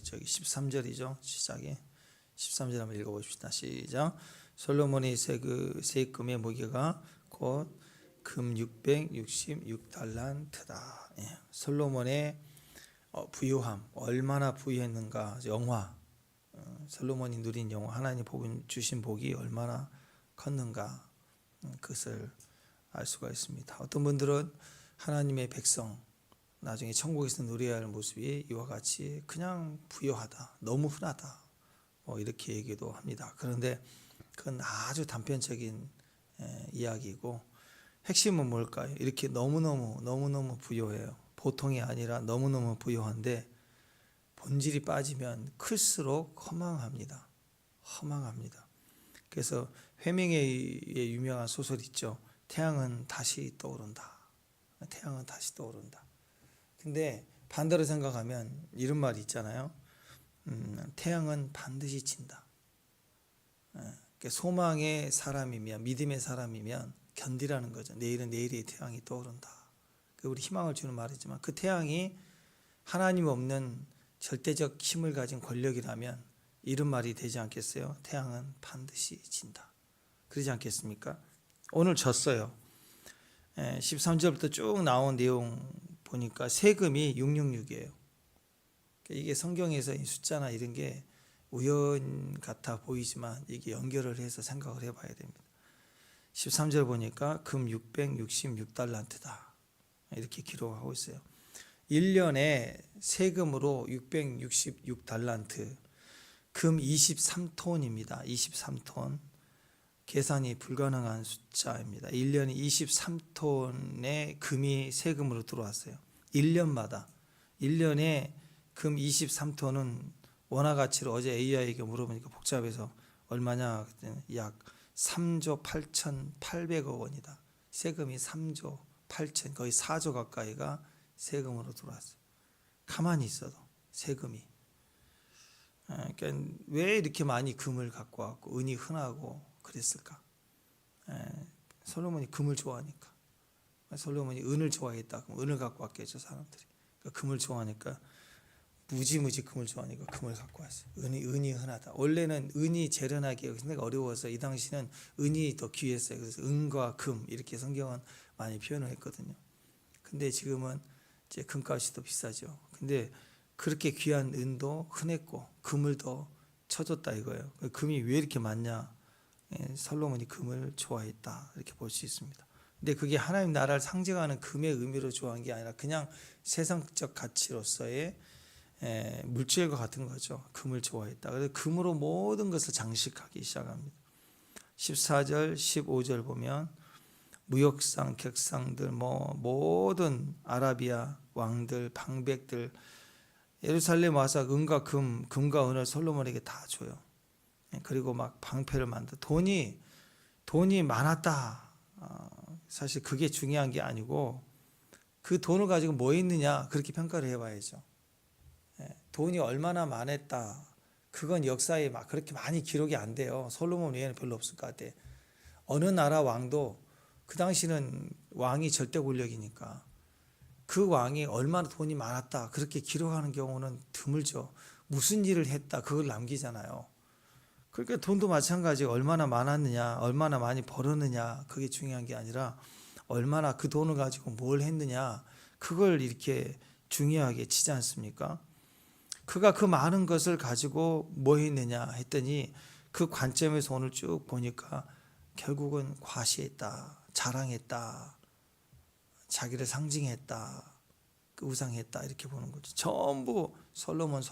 저기 13절이죠. 시작에 13절 한번 읽어봅시다. 시작. 솔로몬의 세금의 무게가 곧 금 666달란트다. 예. 솔로몬의 부유함, 얼마나 부유했는가. 영화, 솔로몬이 누린 영화, 하나님 주신 복이 얼마나 컸는가, 그것을 알 수가 있습니다. 어떤 분들은 하나님의 백성, 나중에 천국에서 누려야 할 모습이 이와 같이 그냥 부유하다, 너무 흔하다, 이렇게 얘기도 합니다. 그런데 그건 아주 단편적인 이야기이고, 핵심은 뭘까요? 이렇게 너무너무 부유해요. 보통이 아니라 너무너무 부유한데 본질이 빠지면 클수록 허망합니다. 그래서 회명의 유명한 소설 있죠. 태양은 다시 떠오른다. 근데 반대로 생각하면 이런 말이 있잖아요. 태양은 반드시 진다. 소망의 사람이면, 믿음의 사람이면 견디라는 거죠. 내일은 내일의 태양이 떠오른다. 우리 희망을 주는 말이지만 그 태양이 하나님 없는 절대적 힘을 가진 권력이라면 이런 말이 되지 않겠어요? 태양은 반드시 진다. 그러지 않겠습니까? 오늘 졌어요. 13절부터 쭉 나온 내용 보니까 세금이 666이에요. 이게 성경에서 이 숫자나 이런 게 우연 같아 보이지만 이게 연결을 해서 생각을 해봐야 됩니다. 13절 보니까 금 666달란트다. 이렇게 기록하고 있어요. 1년에 세금으로 666달란트, 금 23톤입니다. 23톤. 계산이 불가능한 숫자입니다. 1년에 23톤의 금이 세금으로 들어왔어요. 1년마다. 1년에 금 23톤은 원화 가치로 어제 AI에게 물어보니까 복잡해서 얼마냐 그랬더니 약 3조 8,800억 원이다. 세금이 3조 8천, 거의 4조 가까이가 세금으로 들어왔어요. 가만히 있어도 세금이. 그러니까 왜 이렇게 많이 금을 갖고 왔고 은이 흔하고 그랬을까? 솔로몬이 금을 좋아하니까. 솔로몬이 은을 좋아했다. 그럼 은을 갖고 왔겠죠, 사람들이. 그러니까 금을 좋아하니까 무지무지 금을 좋아하니까 금을 갖고 왔어요. 은이 흔하다. 원래는 은이 재련하기가 굉장히 어려워서 이 당시는 은이 더 귀했어요. 그래서 은과 금 이렇게 성경은 많이 표현을 했거든요. 근데 지금은 이제 금값이 더 비싸죠. 근데 그렇게 귀한 은도 흔했고 금을 더 쳐줬다 이거예요. 금이 왜 이렇게 많냐? 솔로몬이 금을 좋아했다 이렇게 볼 수 있습니다. 근데 그게 하나님 나라를 상징하는 금의 의미로 좋아한 게 아니라 그냥 세상적 가치로서의 물질과 같은 거죠. 금을 좋아했다. 그래서 금으로 모든 것을 장식하기 시작합니다. 14절, 15절 보면 무역상, 객상들, 모든 아라비아 왕들, 방백들 예루살렘 와서 금과 은을 솔로몬에게 다 줘요. 그리고 막 방패를 만들어. 돈이 많았다. 사실 그게 중요한 게 아니고 그 돈을 가지고 뭐 했느냐 그렇게 평가를 해봐야죠. 돈이 얼마나 많았다. 그건 역사에 막 그렇게 많이 기록이 안 돼요. 솔로몬 외에는 별로 없을 것 같아. 어느 나라 왕도 그 당시는 왕이 절대 권력이니까 그 왕이 얼마나 돈이 많았다 그렇게 기록하는 경우는 드물죠. 무슨 일을 했다 그걸 남기잖아요. 그러니까 돈도 마찬가지고 얼마나 많았느냐, 얼마나 많이 벌었느냐 그게 중요한 게 아니라 얼마나 그 돈을 가지고 뭘 했느냐 그걸 이렇게 중요하게 치지 않습니까? 그가 그 많은 것을 가지고 뭐 했느냐 했더니 그 관점에서 오늘 쭉 보니까 결국은 과시했다, 자랑했다, 자기를 상징했다, 우상했다 이렇게 보는 거죠. 전부 솔로몬만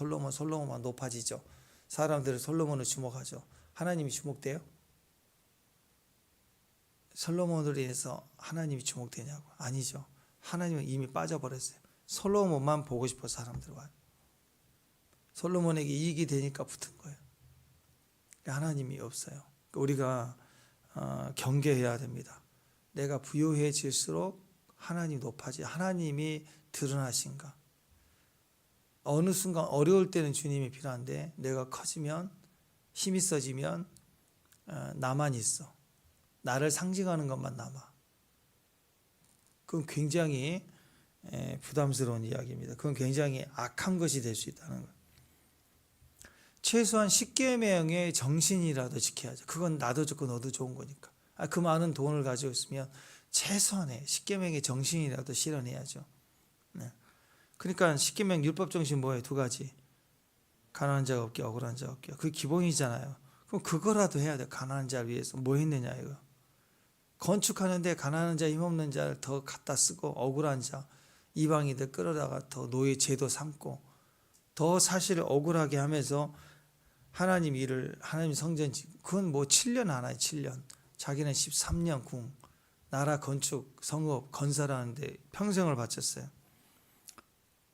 높아지죠. 사람들은 솔로몬을 주목하죠. 하나님이 주목돼요? 솔로몬으로 인해서 하나님이 주목되냐고? 아니죠. 하나님은 이미 빠져버렸어요. 솔로몬만 보고 싶어 사람들 와요. 솔로몬에게 이익이 되니까 붙은 거예요. 하나님이 없어요. 우리가 경계해야 됩니다. 내가 부유해질수록 하나님이 높아지. 하나님이 드러나신가? 어느 순간 어려울 때는 주님이 필요한데 내가 커지면 힘이 있어지면 나만 있어. 나를 상징하는 것만 남아. 그건 굉장히 부담스러운 이야기입니다. 그건 굉장히 악한 것이 될 수 있다는 거예요. 최소한 10계명의 정신이라도 지켜야죠. 그건 나도 좋고 너도 좋은 거니까. 그 많은 돈을 가지고 있으면 최소한의 10계명의 정신이라도 실현해야죠. 네. 그러니까 10계명 율법 정신 뭐예요? 두 가지. 가난한 자가 없게, 억울한 자가 없게. 그게 기본이잖아요. 그럼 그거라도 해야 돼. 가난한 자를 위해서 뭐 했느냐 이거. 건축하는데 가난한 자, 힘없는 자를 더 갖다 쓰고, 억울한 자, 이방인들 끌어다가 더 노예 제도 삼고, 더 사실 억울하게 하면서 하나님 일을, 하나님 성전 짓고, 그건 뭐 7년 하나요, 7년. 자기는 13년 궁, 나라 건축, 성읍, 건설하는데 평생을 바쳤어요.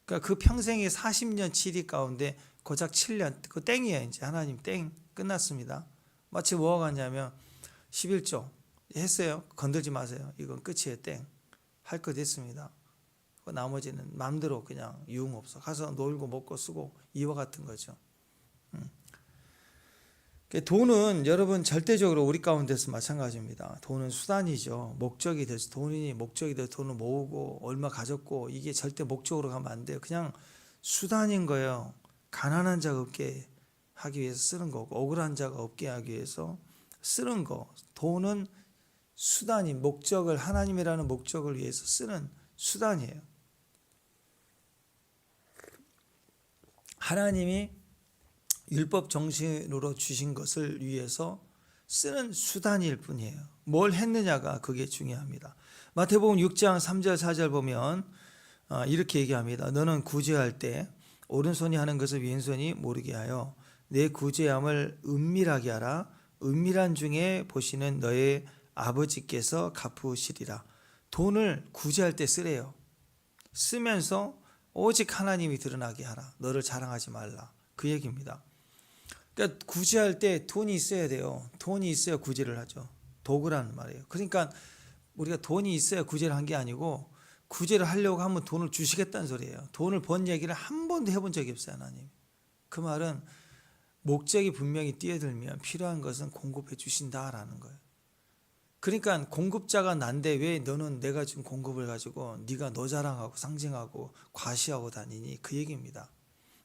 그러니까 그 평생의 40년 치리 가운데 고작 7년, 그 땡이에요. 이제 하나님 땡, 끝났습니다. 마치 뭐가 같냐면 11조 했어요. 건들지 마세요. 이건 끝이에요. 땡. 할 것 됐습니다. 나머지는 마음대로 그냥 유흥없어. 가서 놀고 먹고 쓰고 이와 같은 거죠. 돈은 여러분 절대적으로 우리 가운데서 마찬가지입니다. 돈은 수단이죠. 목적이 돼서 돈이 목적이 돼서 돈을 모으고 얼마 가졌고 이게 절대 목적으로 가면 안 돼요. 그냥 수단인 거예요. 가난한 자가 없게 하기 위해서 쓰는 거고 억울한 자가 없게 하기 위해서 쓰는 거. 돈은 수단이 목적을 하나님이라는 목적을 위해서 쓰는 수단이에요. 하나님이 율법 정신으로 주신 것을 위해서 쓰는 수단일 뿐이에요. 뭘 했느냐가 그게 중요합니다. 마태복음 6장 3절 4절 보면 이렇게 얘기합니다. 너는 구제할 때 오른손이 하는 것을 왼손이 모르게 하여 내 구제함을 은밀하게 하라. 은밀한 중에 보시는 너의 아버지께서 갚으시리라. 돈을 구제할 때 쓰래요. 쓰면서 오직 하나님이 드러나게 하라. 너를 자랑하지 말라. 그 얘기입니다. 그러니까 구제할 때 돈이 있어야 돼요. 돈이 있어야 구제를 하죠. 도구라는 말이에요. 그러니까 우리가 돈이 있어야 구제를 한 게 아니고 구제를 하려고 하면 돈을 주시겠다는 소리예요. 돈을 번 얘기를 한 번도 해본 적이 없어요. 하나님. 그 말은 목적이 분명히 뛰어들면 필요한 것은 공급해 주신다라는 거예요. 그러니까 공급자가 난데 왜 너는 내가 지금 공급을 가지고 네가 너 자랑하고 상징하고 과시하고 다니니 그 얘기입니다.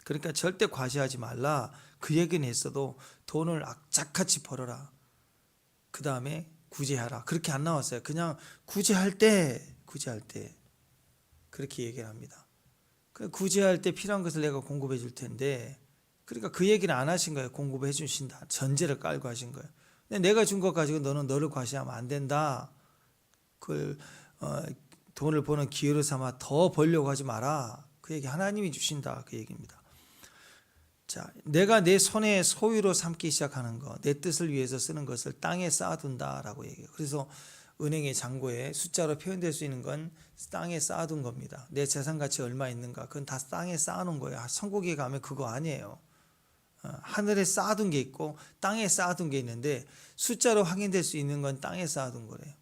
그러니까 절대 과시하지 말라. 그 얘기는 했어도 돈을 악착같이 벌어라. 그 다음에 구제하라. 그렇게 안 나왔어요. 그냥 구제할 때 그렇게 얘기를 합니다. 구제할 때 필요한 것을 내가 공급해 줄 텐데 그러니까 그 얘기는 안 하신 거예요. 공급해 주신다. 전제를 깔고 하신 거예요. 근데 내가 준 것 가지고 너는 너를 과시하면 안 된다. 그걸 돈을 버는 기회로 삼아 더 벌려고 하지 마라. 그 얘기 하나님이 주신다. 그 얘기입니다. 자, 내가 내 손에 소유로 삼기 시작하는 것, 내 뜻을 위해서 쓰는 것을 땅에 쌓아둔다라고 얘기해요. 그래서 은행의 잔고에 숫자로 표현될 수 있는 건 땅에 쌓아둔 겁니다. 내 재산 가치 얼마 있는가, 그건 다 땅에 쌓아놓은 거예요. 천국에 가면 그거 아니에요. 하늘에 쌓아둔 게 있고 땅에 쌓아둔 게 있는데 숫자로 확인될 수 있는 건 땅에 쌓아둔 거래요.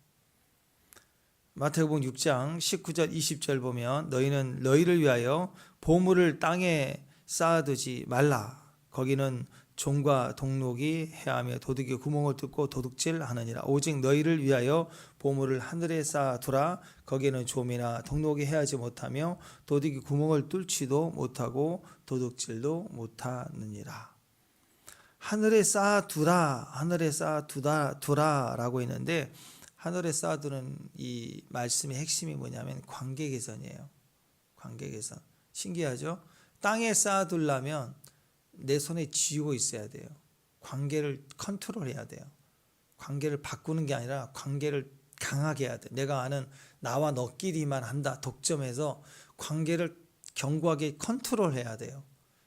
마태복음 6장 19절 20절 보면 너희는 너희를 위하여 보물을 땅에 쌓아두지 말라. 거기는 종과 동록이 해하며 도둑이 구멍을 뚫고 도둑질하느니라. 오직 너희를 위하여 보물을 하늘에 쌓아두라. 거기는 좀이나 동록이 해하지 못하며 도둑이 구멍을 뚫지도 못하고 도둑질도 못하느니라. 하늘에 쌓아두라, 하늘에 쌓아두라라고 했는데 하늘에 쌓아두는 이 말씀의 핵심이 뭐냐면 관계 개선이에요. 관계 개선. 신기하죠? 땅에 쌓아두려면 내 손에 쥐고 있어야 돼요. 관계를 컨트롤해야 돼요. 관계를 바꾸는 게 아니라 관계를 강하게 해야 돼. 내가 아는 나와 너끼리만 한다. 독점해서 관계를 견고하게 컨트롤해야 돼요.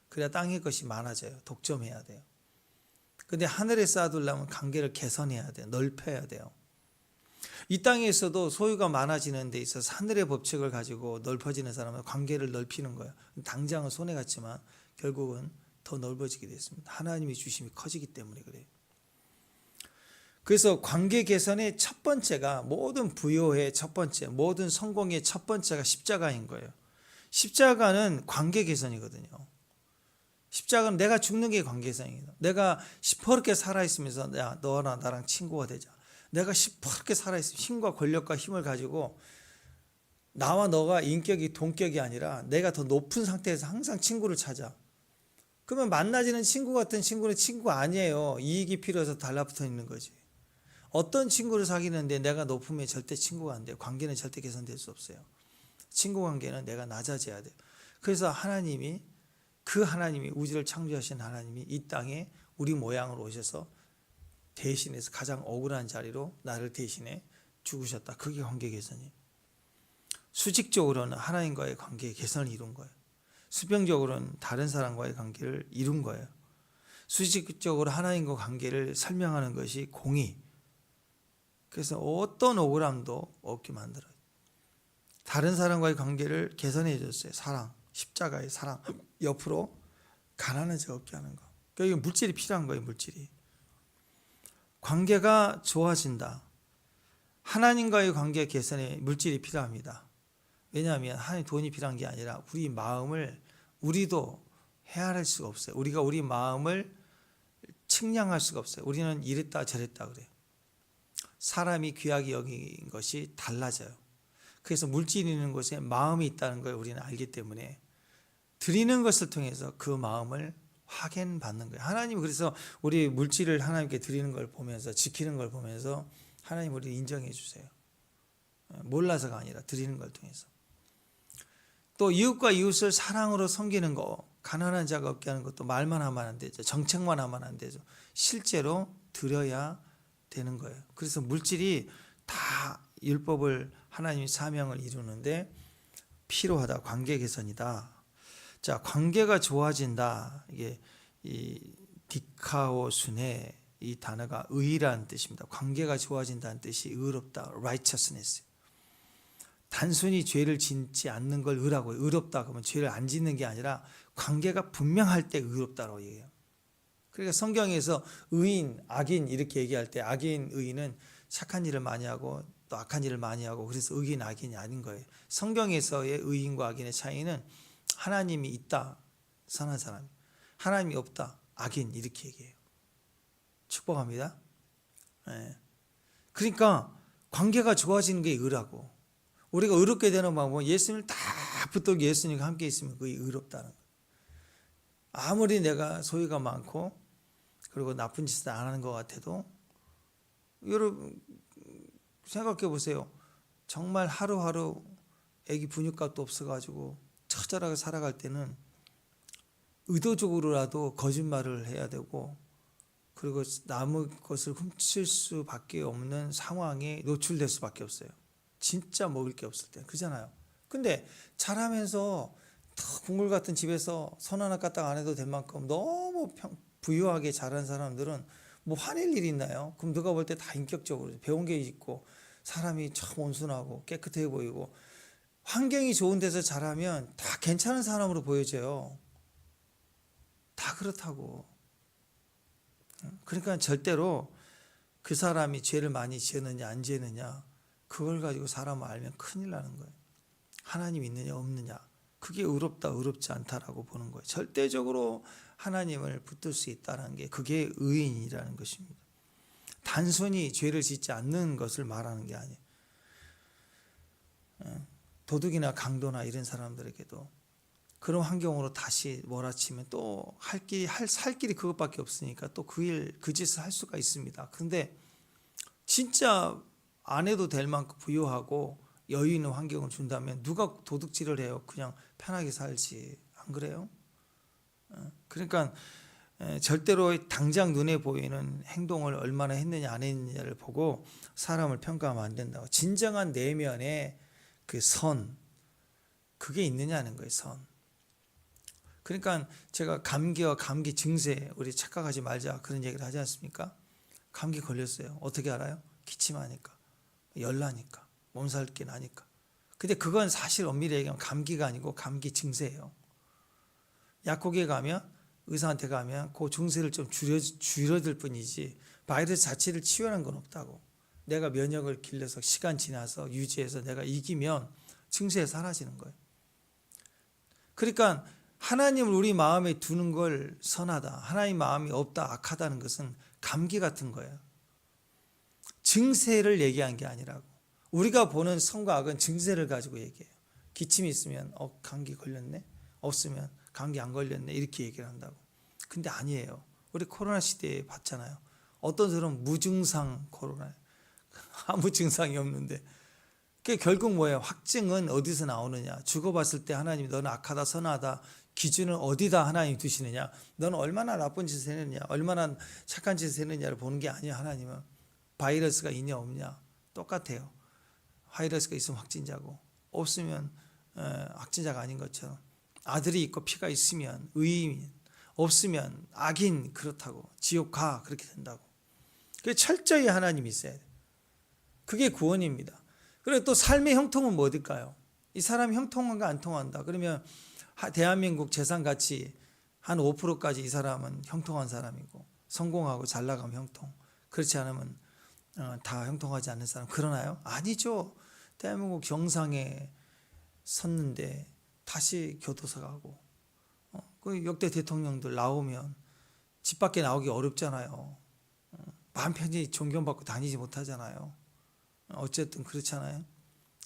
그래야 땅의 것이 많아져요. 독점해야 돼요. 근데 하늘에 쌓아두려면 관계를 개선해야 돼요. 넓혀야 돼요. 이 땅에서도 소유가 많아지는 데 있어서 하늘의 법칙을 가지고 넓어지는 사람은 관계를 넓히는 거예요. 당장은 손해 같지만 결국은 더 넓어지게 됐습니다. 하나님의 주심이 커지기 때문에 그래요. 그래서 관계 개선의 첫 번째가 모든 부요의 첫 번째, 모든 성공의 첫 번째가 십자가인 거예요. 십자가는 관계 개선이거든요. 십자가는 내가 죽는 게 관계 개선이에요. 내가 시퍼렇게 살아있으면서 야, 너랑 나랑 친구가 되자. 내가 시퍼렇게 살아있으면 힘과 권력과 힘을 가지고 나와 너가 인격이 동격이 아니라 내가 더 높은 상태에서 항상 친구를 찾아. 그러면 만나지는 친구 같은 친구는 친구 아니에요. 이익이 필요해서 달라붙어 있는 거지. 어떤 친구를 사귀는데 내가 높으면 절대 친구가 안 돼요. 관계는 절대 개선될 수 없어요. 친구 관계는 내가 낮아져야 돼요. 그래서 하나님이 우주를 창조하신 하나님이 이 땅에 우리 모양으로 오셔서 대신해서 가장 억울한 자리로 나를 대신해 죽으셨다. 그게 관계 개선이에요. 수직적으로는 하나님과의 관계 개선을 이룬 거예요. 수평적으로는 다른 사람과의 관계를 이룬 거예요. 수직적으로 하나님과 관계를 설명하는 것이 공의. 그래서 어떤 억울함도 없게 만들어요. 다른 사람과의 관계를 개선해 줬어요. 사랑, 십자가의 사랑. 옆으로 가난한 자 없게 하는 거. 그러니까 물질이 필요한 거예요. 물질이. 관계가 좋아진다. 하나님과의 관계 개선에 물질이 필요합니다. 왜냐하면 하나님 돈이 필요한 게 아니라 우리 마음을 우리도 헤아릴 수가 없어요. 우리가 우리 마음을 측량할 수가 없어요. 우리는 이랬다 저랬다 그래요. 사람이 귀하게 여긴 것이 달라져요. 그래서 물질이 있는 곳에 마음이 있다는 걸 우리는 알기 때문에 드리는 것을 통해서 그 마음을 확인받는 거예요. 하나님 그래서 우리 물질을 하나님께 드리는 걸 보면서 지키는 걸 보면서 하나님 우리를 인정해 주세요. 몰라서가 아니라 드리는 걸 통해서. 또 이웃과 이웃을 사랑으로 섬기는 거, 가난한 자가 없게 하는 것도 말만 하면 안 되죠. 정책만 하면 안 되죠. 실제로 드려야 되는 거예요. 그래서 물질이 다 율법을 하나님의 사명을 이루는데 필요하다. 관계 개선이다. 자, 관계가 좋아진다. 이게 이 디카오순의 이 단어가 의라는 뜻입니다. 관계가 좋아진다는 뜻이 의롭다. righteousness. 단순히 죄를 짓지 않는 걸 의라고 해요. 의롭다 그러면 죄를 안 짓는 게 아니라 관계가 분명할 때 의롭다라고 얘기해요. 그러니까 성경에서 의인, 악인 이렇게 얘기할 때 악인, 의인은 착한 일을 많이 하고 또 악한 일을 많이 하고 그래서 의인, 악인이 아닌 거예요. 성경에서의 의인과 악인의 차이는 하나님이 있다, 선한 사람. 하나님이 없다, 악인 이렇게 얘기해요. 축복합니다. 네. 그러니까 관계가 좋아지는 게 의라고. 우리가 의롭게 되는 방법은 예수님을 다 붙들고 예수님과 함께 있으면 그게 의롭다는 거예요. 아무리 내가 소유가 많고 그리고 나쁜 짓을 안 하는 것 같아도 여러분 생각해 보세요. 정말 하루하루 애기 분유값도 없어가지고 처절하게 살아갈 때는 의도적으로라도 거짓말을 해야 되고 그리고 남의 것을 훔칠 수밖에 없는 상황에 노출될 수밖에 없어요. 진짜 먹을 게 없을 때 그잖아요. 근데 잘하면서 국물 같은 집에서 손 하나 까딱 안 해도 될 만큼 너무 부유하게 자란 사람들은 뭐 화낼 일이 있나요? 그럼 누가 볼 때 다 인격적으로 배운 게 있고 사람이 참 온순하고 깨끗해 보이고 환경이 좋은 데서 자라면 다 괜찮은 사람으로 보여져요. 다 그렇다고. 그러니까 절대로 그 사람이 죄를 많이 지었느냐 안 지었느냐 그걸 가지고 사람을 알면 큰일 나는 거예요. 하나님 있느냐 없느냐 그게 의롭다 의롭지 않다라고 보는 거예요. 절대적으로 하나님을 붙들 수 있다는 게 그게 의인이라는 것입니다. 단순히 죄를 짓지 않는 것을 말하는 게 아니에요. 도둑이나 강도나 이런 사람들에게도 그런 환경으로 다시 몰아치면 또 살 길이 그것밖에 없으니까 또 그 짓을 할 수가 있습니다. 근데 진짜 안 해도 될 만큼 부유하고 여유 있는 환경을 준다면 누가 도둑질을 해요? 그냥 편하게 살지. 안 그래요? 그러니까 절대로 당장 눈에 보이는 행동을 얼마나 했느냐 안 했느냐를 보고 사람을 평가하면 안 된다고. 진정한 내면의 그 선, 그게 있느냐는 거예요. 선. 그러니까 제가 감기와 감기 증세 우리 착각하지 말자 그런 얘기를 하지 않습니까? 감기 걸렸어요. 어떻게 알아요? 기침하니까, 열나니까, 몸살기 나니까. 근데 그건 사실 엄밀히 얘기하면 감기가 아니고 감기 증세예요. 약국에 가면 의사한테 가면 그 증세를 좀 줄여들 뿐이지 바이러스 자체를 치유하는 건 없다고. 내가 면역을 길러서 시간 지나서 유지해서 내가 이기면 증세 사라지는 거예요. 그러니까 하나님을 우리 마음에 두는 걸 선하다, 하나님 마음이 없다, 악하다는 것은 감기 같은 거예요. 증세를 얘기한 게 아니라고. 우리가 보는 선과 악은 증세를 가지고 얘기해요. 기침이 있으면 감기 걸렸네, 없으면 감기 안 걸렸네 이렇게 얘기를 한다고. 근데 아니에요. 우리 코로나 시대에 봤잖아요. 어떤 사람은 무증상 코로나, 아무 증상이 없는데. 그 결국 뭐예요? 확증은 어디서 나오느냐? 죽어봤을 때 하나님 너는 악하다 선하다 기준은 어디다 하나님 두시느냐? 너는 얼마나 나쁜 짓을 했느냐? 얼마나 착한 짓을 했느냐를 보는 게 아니야. 하나님은 바이러스가 있냐 없냐 똑같아요. 바이러스가 있으면 확진자고 없으면 확진자가 아닌 것처럼 아들이 있고 피가 있으면 의인, 없으면 악인, 그렇다고 지옥 가 그렇게 된다고. 그 철저히 하나님이 있어야 돼. 그게 구원입니다. 그리고 또 삶의 형통은 뭐 어딜까요? 이 사람이 형통한가 안 통한다. 그러면 대한민국 재산 가치 한 5%까지 이 사람은 형통한 사람이고 성공하고 잘 나가면 형통. 그렇지 않으면 다 형통하지 않는 사람 그러나요? 아니죠. 대한민국 정상에 섰는데 다시 교도소 가고 그 역대 대통령들 나오면 집 밖에 나오기 어렵잖아요. 마음 편히 존경받고 다니지 못하잖아요. 어쨌든 그렇잖아요.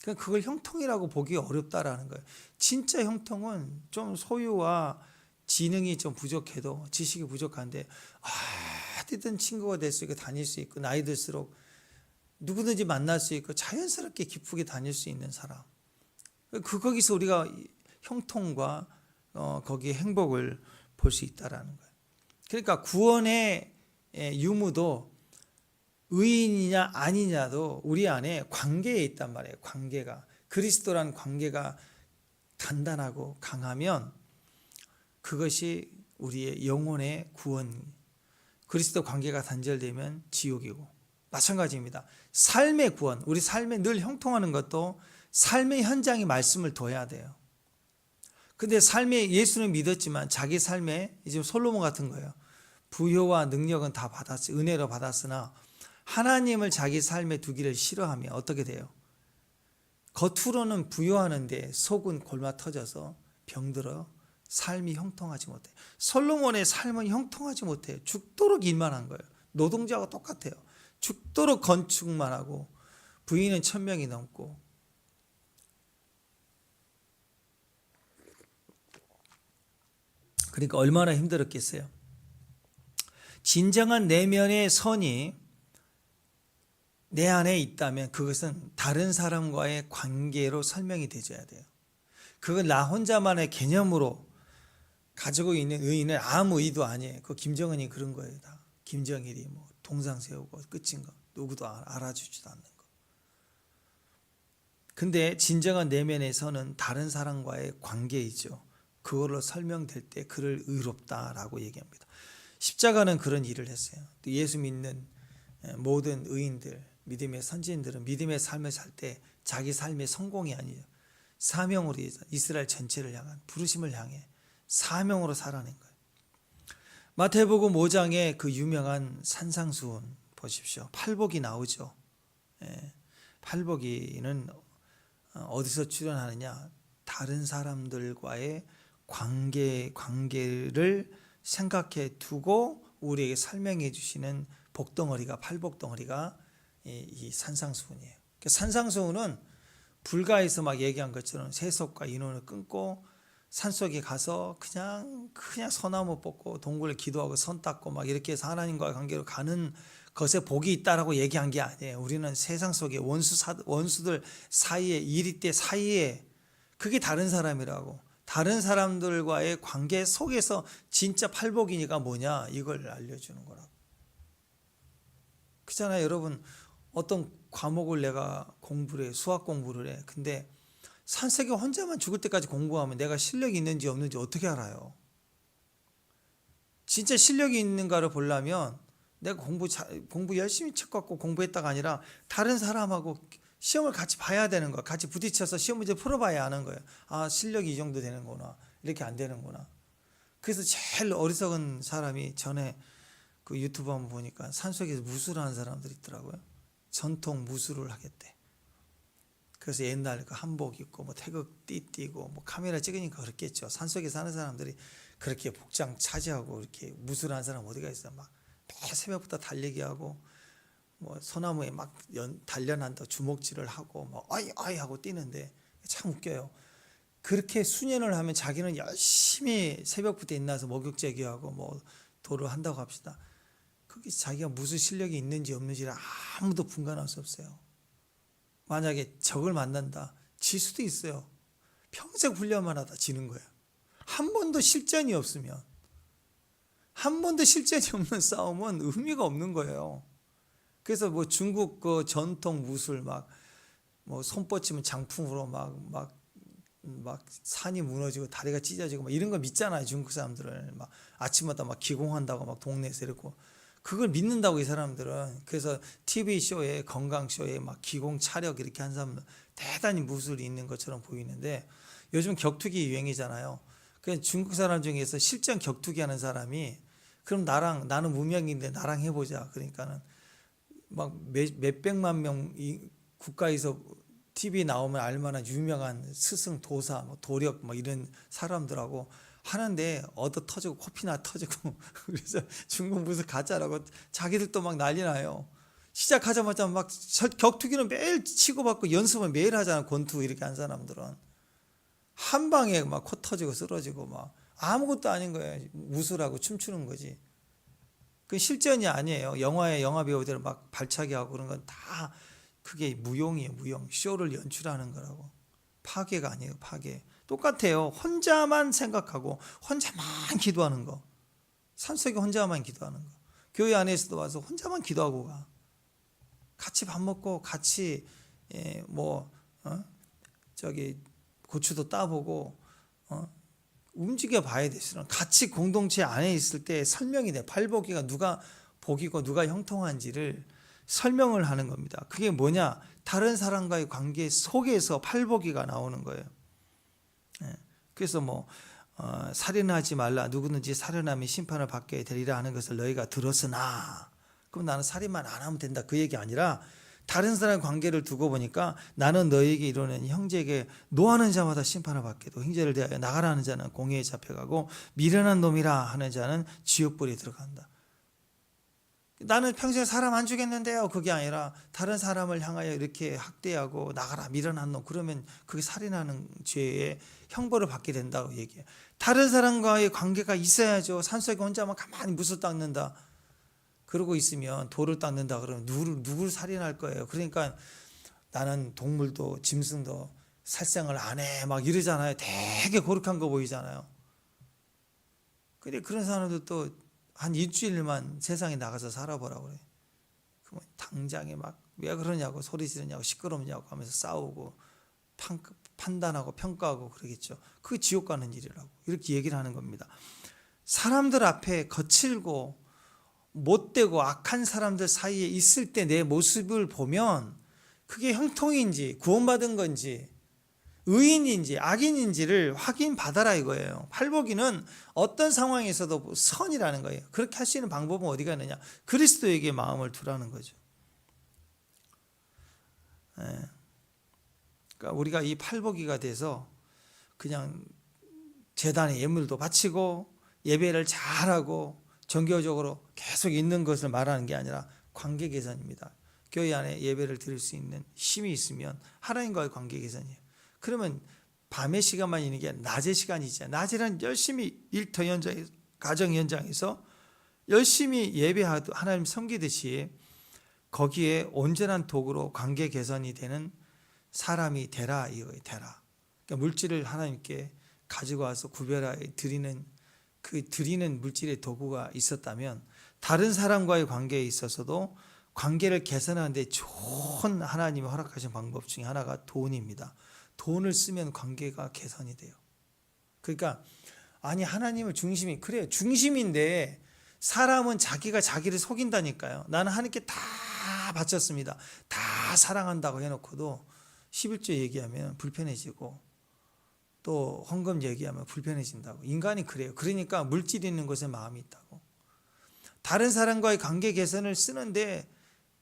그러니까 그걸 형통이라고 보기 어렵다라는 거예요. 진짜 형통은 좀 소유와 지능이 좀 부족해도 지식이 부족한데 어디든 친구가 될 수 있고 다닐 수 있고 나이 들수록 누구든지 만날 수 있고 자연스럽게 기쁘게 다닐 수 있는 사람. 거기서 우리가 형통과 거기에 행복을 볼 수 있다라는 거예요. 그러니까 구원의 유무도 의인이냐 아니냐도 우리 안에 관계에 있단 말이에요. 관계가 그리스도란 관계가 단단하고 강하면 그것이 우리의 영혼의 구원. 그리스도 관계가 단절되면 지옥이고 마찬가지입니다. 삶의 구원, 우리 삶에 늘 형통하는 것도 삶의 현장에 말씀을 둬야 돼요. 근데 삶에 예수는 믿었지만 자기 삶에 이제 솔로몬 같은 거예요. 부여와 능력은 다 받았어요. 은혜로 받았으나 하나님을 자기 삶에 두기를 싫어하면 어떻게 돼요? 겉으로는 부여하는데 속은 골마 터져서 병들어 삶이 형통하지 못해요. 솔로몬의 삶은 형통하지 못해요. 죽도록 일만 한 거예요. 노동자와 똑같아요. 죽도록 건축만 하고 부인은 1000명이 넘고 그러니까 얼마나 힘들었겠어요. 진정한 내면의 선이 내 안에 있다면 그것은 다른 사람과의 관계로 설명이 되어야 돼요. 그건 나 혼자만의 개념으로 가지고 있는 의의는 아무 의도 아니에요. 그 김정은이 그런 거예요. 다. 김정일이 뭐 동상 세우고 끝인 거 누구도 알아주지도 않는 거. 근데 진정한 내면의 선은 다른 사람과의 관계이죠. 그걸로 설명될 때 그를 의롭다라고 얘기합니다. 십자가는 그런 일을 했어요. 또 예수 믿는 모든 의인들, 믿음의 선지인들은 믿음의 삶을 살 때 자기 삶의 성공이 아니에요. 사명으로 이스라엘 전체를 향한 부르심을 향해 사명으로 살아낸 거예요. 마태복음 5장에 그 유명한 산상수훈 보십시오. 팔복이 나오죠. 팔복이는 어디서 출현하느냐? 다른 사람들과의 관계를 생각해 두고 우리에게 설명해 주시는 복덩어리가 팔복덩어리가 이 산상수훈이에요. 산상수훈은 불가에서 막 얘기한 것처럼 세속과 인혼을 끊고 산속에 가서 그냥 소나무 뽑고 동굴에 기도하고 선 닦고 막 이렇게 해서 하나님과의 관계로 가는 것에 복이 있다라고 얘기한 게 아니에요. 우리는 세상 속에 원수들 사이에 이리때 사이에 그게 다른 사람이라고. 다른 사람들과의 관계 속에서 진짜 팔복이니까 뭐냐 이걸 알려주는 거라고. 그렇잖아요. 여러분 어떤 과목을 내가 공부를 해 수학 공부를 해. 근데 산속에 혼자만 죽을 때까지 공부하면 내가 실력이 있는지 없는지 어떻게 알아요? 진짜 실력이 있는가를 보려면 내가 공부 열심히 책 갖고 공부했다가 아니라 다른 사람하고 시험을 같이 봐야 되는 거야. 같이 부딪혀서 시험 문제 풀어봐야 하는 거예요. 아, 실력이 이 정도 되는구나. 이렇게 안 되는구나. 그래서 제일 어리석은 사람이 전에 그 유튜브 한번 보니까 산속에서 무술을 하는 사람들이 있더라고요. 전통 무술을 하겠대. 그래서 옛날 그 한복 입고 뭐 태극 띠고 뭐 카메라 찍으니까 그렇겠죠. 산속에 사는 사람들이 그렇게 복장 차지하고 이렇게 무술하는 사람 어디가 있어? 막 매 새벽부터 달리기하고 뭐 소나무에 막 단련한다 주먹질을 하고 뭐 어이 하고 뛰는데 참 웃겨요. 그렇게 수년을 하면 자기는 열심히 새벽부터 일어나서 목욕 제기하고 뭐 도를 한다고 합시다. 그게 자기가 무슨 실력이 있는지 없는지를 아무도 분간할 수 없어요. 만약에 적을 만난다, 질 수도 있어요. 평생 훈련만 하다 지는 거예요. 한 번도 실전이 없으면, 한 번도 실전이 없는 싸움은 의미가 없는 거예요. 그래서 뭐 중국 그 전통 무술 막 뭐 손 뻗치면 장풍으로 막 산이 무너지고 다리가 찢어지고 막 이런 거 믿잖아요. 중국 사람들은 막 아침마다 막 기공한다고 막 동네에서 이러고 그걸 믿는다고 이 사람들은. 그래서 TV 쇼에 건강 쇼에 막 기공 차력 이렇게 한 사람들 대단히 무술이 있는 것처럼 보이는데 요즘 격투기 유행이잖아요. 그 중국 사람 중에서 실전 격투기 하는 사람이 그럼 나는 무명인데 나랑 해보자. 그러니까는 막 몇백만 명 국가에서 TV 나오면 알만한 유명한 스승, 도사, 뭐 도력 뭐 이런 사람들하고 하는데 얻어 터지고 코피나 터지고 그래서 중국 무슨 가짜라고 자기들도 막 난리 나요. 시작하자마자 막 격투기는 매일 치고받고 연습을 매일 하잖아. 권투 이렇게 한 사람들은 한 방에 막 코 터지고 쓰러지고 막 아무것도 아닌 거예요. 무술하고 춤추는 거지. 그 실전이 아니에요. 영화 배우들 막 발차기 하고 그런 건 다 그게 무용이에요. 무용. 쇼를 연출하는 거라고. 파괴가 아니에요. 파괴. 똑같아요. 혼자만 생각하고 혼자만 기도하는 거. 산속에 혼자만 기도하는 거. 교회 안에서도 와서 혼자만 기도하고 가. 같이 밥 먹고 같이 고추도 따보고 움직여 봐야 돼. 같이 공동체 안에 있을 때 설명이 돼. 팔복이가 누가 복이고 누가 형통한지를 설명을 하는 겁니다. 그게 뭐냐? 다른 사람과의 관계 속에서 팔복이가 나오는 거예요. 그래서 살인하지 말라. 누구든지 살인하면 심판을 받게 되리라 하는 것을 너희가 들었으나, 그럼 나는 살인만 안 하면 된다 그 얘기 아니라 다른 사람의 관계를 두고 보니까 나는 너희에게 이르는 형제에게 노하는 자마다 심판을 받게도 형제를 대하여 나가라 하는 자는 공회에 잡혀가고 미련한 놈이라 하는 자는 지옥불에 들어간다. 나는 평생 사람 안 죽였는데요. 그게 아니라 다른 사람을 향하여 이렇게 학대하고 나가라 미련한 놈, 그러면 그게 살인하는 죄의 형벌을 받게 된다고 얘기해요. 다른 사람과의 관계가 있어야죠. 산속에 혼자만 가만히 무술 닦는다 그러고 있으면, 돌을 닦는다 그러면 누구를 살인할 거예요. 그러니까 나는 동물도 짐승도 살생을 안 해 막 이러잖아요. 되게 거룩한 거 보이잖아요. 근데 그런 사람들 또 한 일주일만 세상에 나가서 살아보라고 그래. 그러면 당장에 막 왜 그러냐고 소리 지르냐고 시끄럽냐고 하면서 싸우고 판단하고 평가하고 그러겠죠. 그게 지옥 가는 일이라고 이렇게 얘기를 하는 겁니다. 사람들 앞에 거칠고 못되고 악한 사람들 사이에 있을 때 내 모습을 보면 그게 형통인지 구원받은 건지 의인인지 악인인지를 확인받아라 이거예요. 팔복이는 어떤 상황에서도 선이라는 거예요. 그렇게 할 수 있는 방법은 어디가 있느냐? 그리스도에게 마음을 두라는 거죠. 그러니까 우리가 이 팔복이가 돼서 그냥 제단에 예물도 바치고 예배를 잘하고 정교적으로 계속 있는 것을 말하는 게 아니라 관계 개선입니다. 교회 안에 예배를 드릴 수 있는 힘이 있으면 하나님과의 관계 개선이에요. 그러면 밤의 시간만 있는 게 낮의 시간이죠. 낮에는 열심히 일터 현장에서, 가정 현장에서 열심히 예배하고 하나님 섬기듯이 거기에 온전한 도구로 관계 개선이 되는 사람이 되라 이거예요. 되라. 그러니까 물질을 하나님께 가지고 와서 구별하여 드리는 그 드리는 물질의 도구가 있었다면 다른 사람과의 관계에 있어서도 관계를 개선하는데 좋은 하나님이 허락하신 방법 중에 하나가 돈입니다. 돈을 쓰면 관계가 개선이 돼요. 그러니까 아니 하나님을 중심이 그래요. 중심인데 사람은 자기가 자기를 속인다니까요. 나는 하나님께 다 바쳤습니다. 다 사랑한다고 해놓고도 11조 얘기하면 불편해지고 또 헌금 얘기하면 불편해진다고. 인간이 그래요. 그러니까 물질 있는 곳에 마음이 있다고. 다른 사람과의 관계 개선을 쓰는데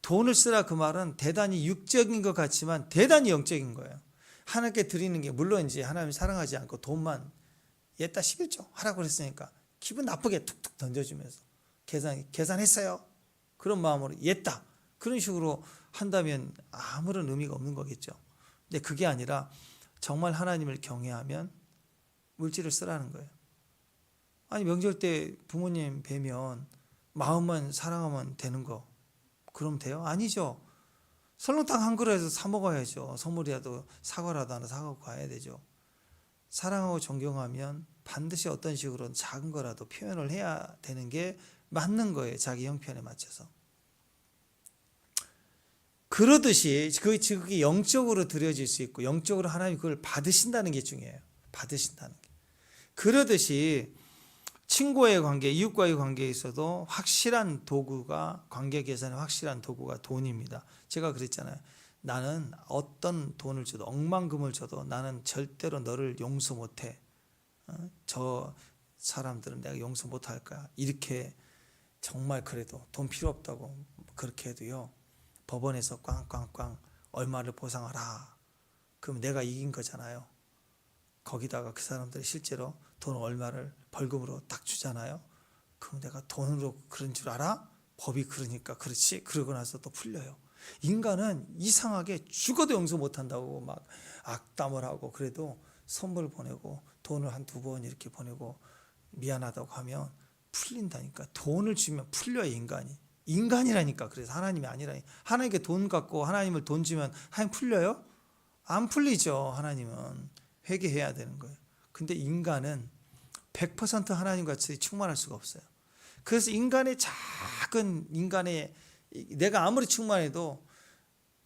돈을 쓰라 그 말은 대단히 육적인 것 같지만 대단히 영적인 거예요. 하나님께 드리는 게 물론 이제 하나님 사랑하지 않고 돈만 얘다 11조 하라고 그랬으니까 기분 나쁘게 툭툭 던져주면서 계산했어요. 그런 마음으로 얘다 그런 식으로 한다면 아무런 의미가 없는 거겠죠. 근데 그게 아니라 정말 하나님을 경외하면 물질을 쓰라는 거예요. 아니 명절 때 부모님 뵈면 마음만 사랑하면 되는 거 그럼 돼요? 아니죠. 설렁탕 한 그릇에서 사 먹어야죠. 선물이라도 사과라도 하나 사갖고 가야 되죠. 사랑하고 존경하면 반드시 어떤 식으로 작은 거라도 표현을 해야 되는 게 맞는 거예요. 자기 형편에 맞춰서. 그러듯이 그게 영적으로 드려질 수 있고 영적으로 하나님 그걸 받으신다는 게 중요해요. 받으신다는 게. 그러듯이 친구와의 관계, 이웃과의 관계에 있어도 확실한 도구가, 관계 개선의 확실한 도구가 돈입니다. 제가 그랬잖아요. 나는 어떤 돈을 줘도, 억만금을 줘도 나는 절대로 너를 용서 못해. 저 사람들은 내가 용서 못할 거야. 이렇게 정말 그래도 돈 필요 없다고 그렇게 해도요. 법원에서 꽝꽝꽝 얼마를 보상하라. 그럼 내가 이긴 거잖아요. 거기다가 그 사람들이 실제로 돈 얼마를 벌금으로 딱 주잖아요. 그럼 내가 돈으로 그런 줄 알아? 법이 그러니까 그렇지. 그러고 나서 또 풀려요. 인간은 이상하게 죽어도 용서 못한다고 막 악담을 하고 그래도 선물 보내고 돈을 한 2번 이렇게 보내고 미안하다고 하면 풀린다니까. 돈을 주면 풀려요. 인간이라니까. 그래서 하나님이 아니라니. 하나님께 돈 갖고 하나님을 돈 주면 하나님 풀려요? 안 풀리죠. 하나님은 회개해야 되는 거예요. 근데 인간은 100% 하나님같이 충만할 수가 없어요. 그래서 인간의 내가 아무리 충만해도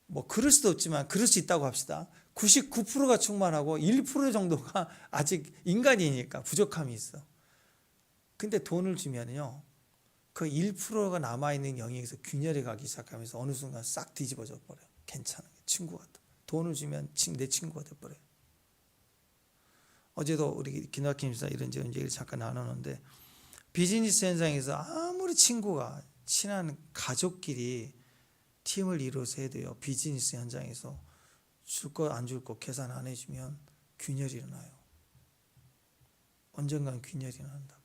뭐 그럴 수도 없지만 그럴 수 있다고 합시다. 99%가 충만하고 1% 정도가 아직 인간이니까 부족함이 있어. 근데 돈을 주면요. 그 1%가 남아있는 영역에서 균열해 가기 시작하면서 어느 순간 싹 뒤집어져 버려요. 괜찮은 친구 같아. 돈을 주면 내 친구가 돼버려요. 어제도 우리 김학김 집사 이런 얘기를 잠깐 나누는데 비즈니스 현장에서 아무리 친한 가족끼리 팀을 이뤄서 해도요. 비즈니스 현장에서 줄 거 안 줄 거 계산 안 해주면 균열이 일어나요. 언젠간 균열이 일어난다고.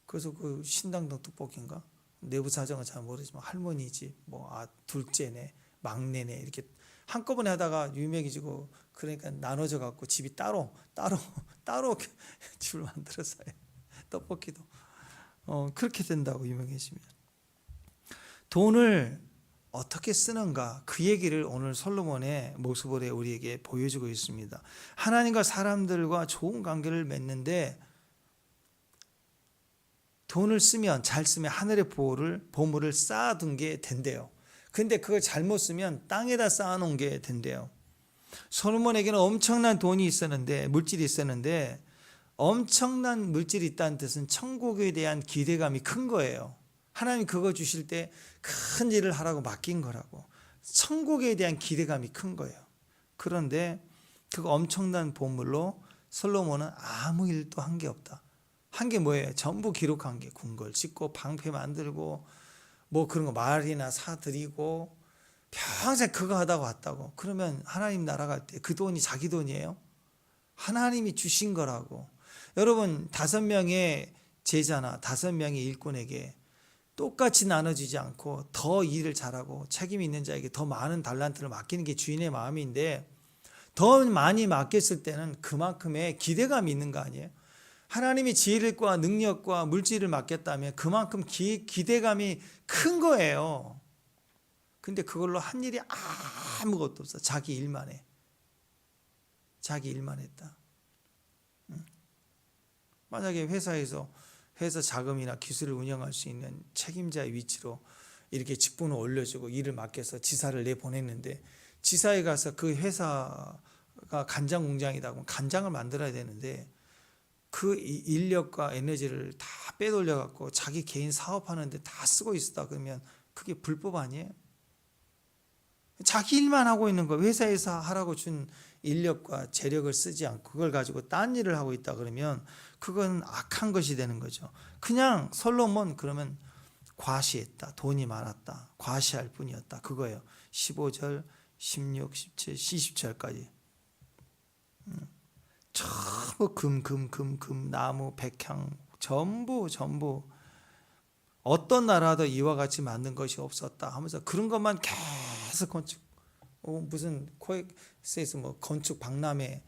그래서 그 신당동 떡볶이인가? 내부 사정은 잘 모르지만 할머니 집, 둘째네, 막내네 이렇게 한꺼번에 하다가 유명해지고 그러니까 나눠져 갖고 집이 따로 집을 만들어서 해요. 떡볶이도 그렇게 된다고 유명해지면. 돈을 어떻게 쓰는가 그 얘기를 오늘 솔로몬의 모습으로 우리에게 보여주고 있습니다. 하나님과 사람들과 좋은 관계를 맺는데 돈을 잘 쓰면 하늘의 보물을 쌓아둔 게 된대요. 근데 그걸 잘못 쓰면 땅에다 쌓아놓은 게 된대요. 솔로몬에게는 엄청난 돈이 있었는데, 물질이 있었는데, 엄청난 물질이 있다는 뜻은 천국에 대한 기대감이 큰 거예요. 하나님 그거 주실 때 큰 일을 하라고 맡긴 거라고. 천국에 대한 기대감이 큰 거예요. 그런데 그 엄청난 보물로 솔로몬은 아무 일도 한 게 없다. 한 게 뭐예요? 전부 기록한 게 궁궐 짓고 방패 만들고 뭐 그런 거 말이나 사들이고 평생 그거 하다가 왔다고. 그러면 하나님 나라 갈 때 그 돈이 자기 돈이에요? 하나님이 주신 거라고. 여러분 5명의 제자나 5명의 일꾼에게 똑같이 나눠주지 않고 더 일을 잘하고 책임 있는 자에게 더 많은 달란트를 맡기는 게 주인의 마음인데 더 많이 맡겼을 때는 그만큼의 기대감이 있는 거 아니에요? 하나님이 지혜과 능력과 물질을 맡겼다면 그만큼 기대감이 큰 거예요. 근데 그걸로 한 일이 아무것도 없어. 자기 일만 해. 자기 일만 했다. 만약에 회사 자금이나 기술을 운영할 수 있는 책임자의 위치로 이렇게 직분을 올려주고 일을 맡겨서 지사를 내보냈는데 지사에 가서 그 회사가 간장 공장이다 하면 간장을 만들어야 되는데 그 인력과 에너지를 다 빼돌려 갖고 자기 개인 사업하는데 다 쓰고 있었다 그러면 그게 불법 아니에요? 자기 일만 하고 있는 거. 회사에서 하라고 준 인력과 재력을 쓰지 않고 그걸 가지고 딴 일을 하고 있다 그러면 그건 악한 것이 되는 거죠. 그냥 솔로몬 그러면 과시했다. 돈이 많았다. 과시할 뿐이었다. 그거예요. 15절, 16, 17, 20절까지. 전부 금, 나무, 백향 전부 어떤 나라도 이와 같이 만든 것이 없었다 하면서 그런 것만 계속 건축. 무슨 코엑스에서 뭐 건축 박람회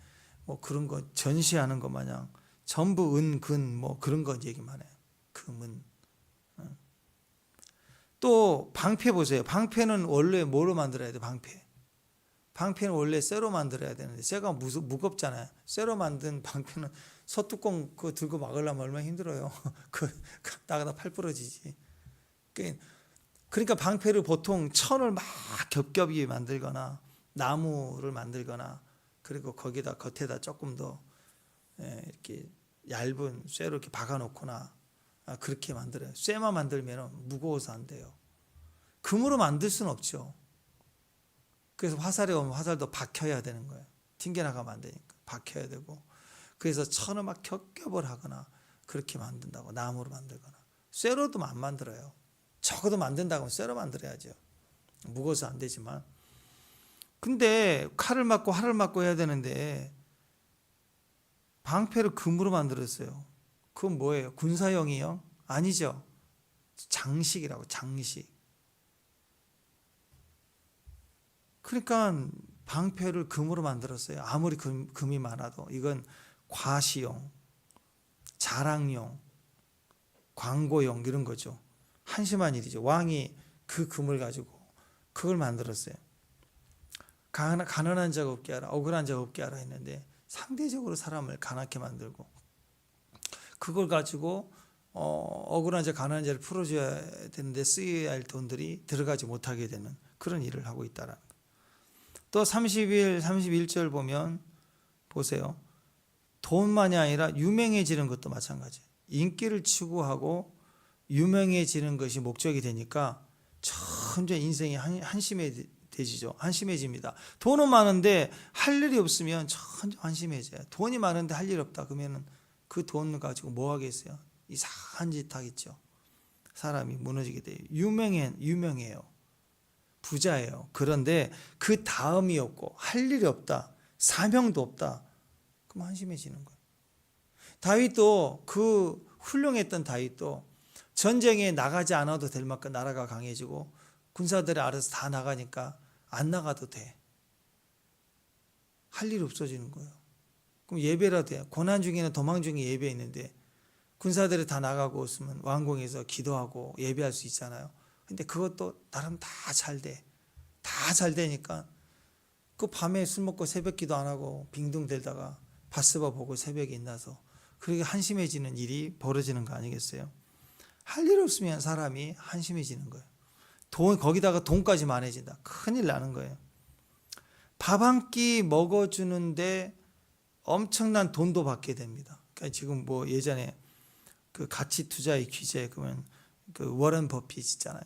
뭐 그런 거 전시하는 것 마냥 전부 은 뭐 그런 거 얘기만 해요. 금은. 또 방패 보세요. 방패는 원래 뭐로 만들어야 돼? 방패는 원래 쇠로 만들어야 되는데 쇠가 무겁잖아요. 쇠로 만든 방패는 소뚜껑 그거 들고 막으려면 얼마나 힘들어요. 그 나가다 팔 부러지지. 그러니까 방패를 보통 천을 막 겹겹이 만들거나 나무를 만들거나 그리고 거기다 겉에다 조금 더 이렇게 얇은 쇠로 이렇게 박아놓거나 그렇게 만들어요. 쇠만 만들면 무거워서 안 돼요. 금으로 만들 수는 없죠. 그래서 화살이 오면 화살도 박혀야 되는 거예요. 튕겨나가면 안 되니까 박혀야 되고. 그래서 천을 막 겹겹을 하거나 그렇게 만든다고. 나무로 만들거나. 쇠로도 안 만들어요. 적어도 만든다고 하면 쇠로 만들어야죠. 무거워서 안 되지만. 근데 칼을 맞고 활을 맞고 해야 되는데 방패를 금으로 만들었어요. 그건 뭐예요? 군사용이요? 아니죠. 장식이라고. 장식. 그러니까 방패를 금으로 만들었어요. 아무리 금이 많아도. 이건 과시용, 자랑용, 광고용 이런 거죠. 한심한 일이죠. 왕이 그 금을 가지고 그걸 만들었어요. 가난한 자가 없게 하라, 억울한 자가 없게 하라 했는데 상대적으로 사람을 가난하게 만들고 그걸 가지고 억울한 자, 가난한 자를 풀어줘야 되는데 쓰여야 할 돈들이 들어가지 못하게 되는 그런 일을 하고 있다라는 거예요. 또 31절 보면 보세요. 돈만이 아니라 유명해지는 것도 마찬가지예요. 인기를 추구하고 유명해지는 것이 목적이 되니까 점점 인생이 한심해집니다. 돈은 많은데 할 일이 없으면 점점 한심해져요. 돈이 많은데 할 일 없다 그러면 그 돈 가지고 뭐 하겠어요? 이상한 짓 하겠죠. 사람이 무너지게 돼요. 유명해요. 부자예요. 그런데 그 다음이 없고 할 일이 없다. 사명도 없다. 그럼 한심해지는 거예요. 다윗도 그 훌륭했던 다윗도 전쟁에 나가지 않아도 될 만큼 나라가 강해지고 군사들이 알아서 다 나가니까 안 나가도 돼. 할 일이 없어지는 거예요. 그럼 예배라도 해. 고난 중에는 도망 중에 예배 있는데 군사들이 다 나가고 있으면 왕궁에서 기도하고 예배할 수 있잖아요. 근데 그것도 나름 다 잘 돼. 다 잘 되니까 그 밤에 술 먹고 새벽 기도 안 하고 빙둥대다가 바스바 보고 새벽에 일어나서 그렇게 한심해지는 일이 벌어지는 거 아니겠어요? 할 일 없으면 사람이 한심해지는 거예요. 거기다가 돈까지 많아진다. 큰일 나는 거예요. 밥 한 끼 먹어주는데 엄청난 돈도 받게 됩니다. 그러니까 지금 뭐 예전에 그 가치 투자의 규제 그러면 그 워런 버핏 있잖아요.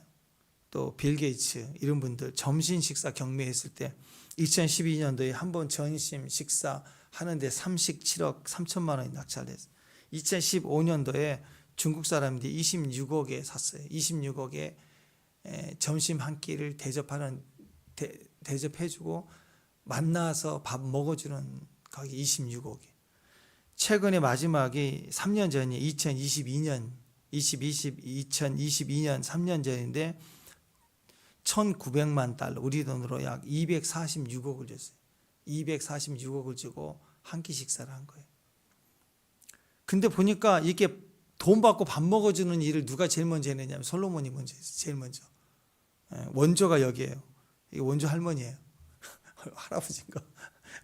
또 빌 게이츠 이런 분들 점심 식사 경매했을 때 2012년도에 한 번 점심 식사 하는데 37억 3천만 원이 낙찰됐어요. 2015년도에 중국 사람들이 26억에 샀어요. 26억에 점심 한 끼를 대접해주고 만나서 밥 먹어주는 가격이 26억에. 최근에 마지막이 3년 전이 2022년 3년 전인데 1,900만 달러 우리 돈으로 약 246억을 줬어요. 246억을 주고 한 끼 식사를 한 거예요. 근데 보니까 이게 돈 받고 밥 먹어주는 일을 누가 제일 먼저 했느냐면 솔로몬이 먼저 했어요. 제일 먼저. 원조가 여기에요. 이게 원조 할머니예요. 할아버지인가.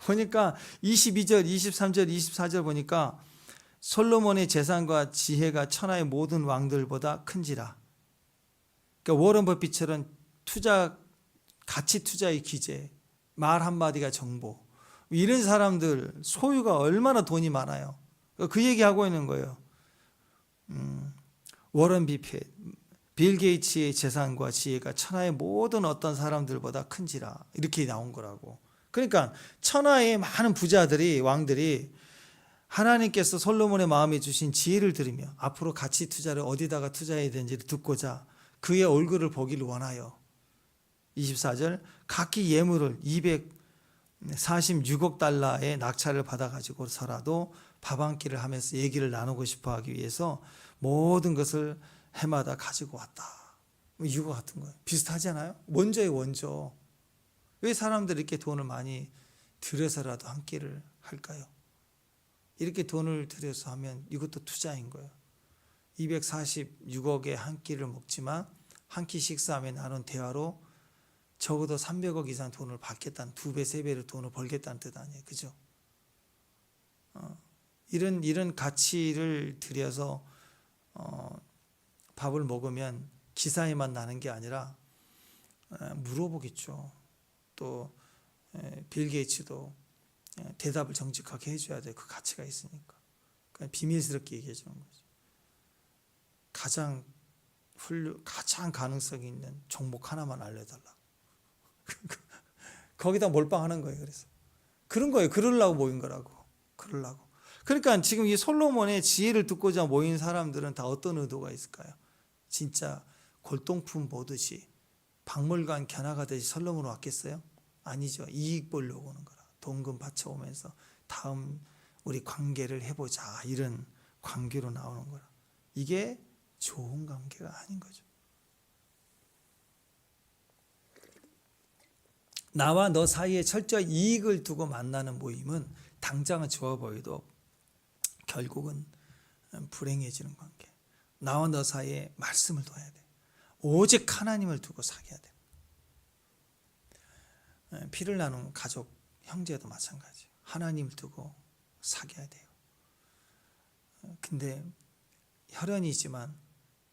보니까 22절, 23절, 24절 보니까 솔로몬의 재산과 지혜가 천하의 모든 왕들보다 큰지라. 그러니까 워런 버핏처럼 가치 투자의 기재, 말 한마디가 정보. 이런 사람들 소유가 얼마나 돈이 많아요. 그 얘기하고 있는 거예요. 워런 버핏, 빌 게이츠의 재산과 지혜가 천하의 모든 어떤 사람들보다 큰지라. 이렇게 나온 거라고. 그러니까 천하의 많은 부자들이 왕들이 하나님께서 솔로몬의 마음에 주신 지혜를 들으며 앞으로 가치 투자를 어디다가 투자해야 되는지를 듣고자 그의 얼굴을 보기를 원하여 24절 각기 예물을 246억 달러의 낙찰을 받아가지고서라도 밥 한 끼를 하면서 얘기를 나누고 싶어 하기 위해서 모든 것을 해마다 가지고 왔다. 이거 같은 거예요. 비슷하지 않아요? 원조의 원조. 왜 사람들이 이렇게 돈을 많이 들여서라도 한 끼를 할까요? 이렇게 돈을 들여서 하면 이것도 투자인 거예요. 246억에 한 끼를 먹지만 한 끼 식사하면 나눈 대화로 적어도 300억 이상 돈을 받겠다는, 2배, 3배를 돈을 벌겠다는 뜻 아니에요. 그죠? 이런 가치를 들여서 밥을 먹으면 기사에만 나는 게 아니라 물어보겠죠. 또 빌 게이츠도 대답을 정직하게 해줘야 돼요. 그 가치가 있으니까. 그러니까 비밀스럽게 얘기해 주는 거죠. 가장 가능성이 있는 종목 하나만 알려달라. 거기다 몰빵하는 거예요. 그래서 그런 거예요. 그러려고 모인 거라고. 그러려고. 그러니까 지금 이 솔로몬의 지혜를 듣고자 모인 사람들은 다 어떤 의도가 있을까요? 진짜 골동품 보듯이 박물관 견학하듯이 솔로몬으로 왔겠어요? 아니죠. 이익 보려고 오는 거라. 돈금 바쳐오면서 다음 우리 관계를 해보자, 이런 관계로 나오는 거라. 이게 좋은 관계가 아닌 거죠. 나와 너 사이에 철저히 이익을 두고 만나는 모임은 당장은 좋아 보여도 결국은 불행해지는 관계. 나와 너 사이에 말씀을 둬야 돼. 오직 하나님을 두고 사귀어야 돼. 피를 나눈 가족, 형제도 마찬가지예요. 하나님을 두고 사귀어야 돼요. 근데 혈연이지만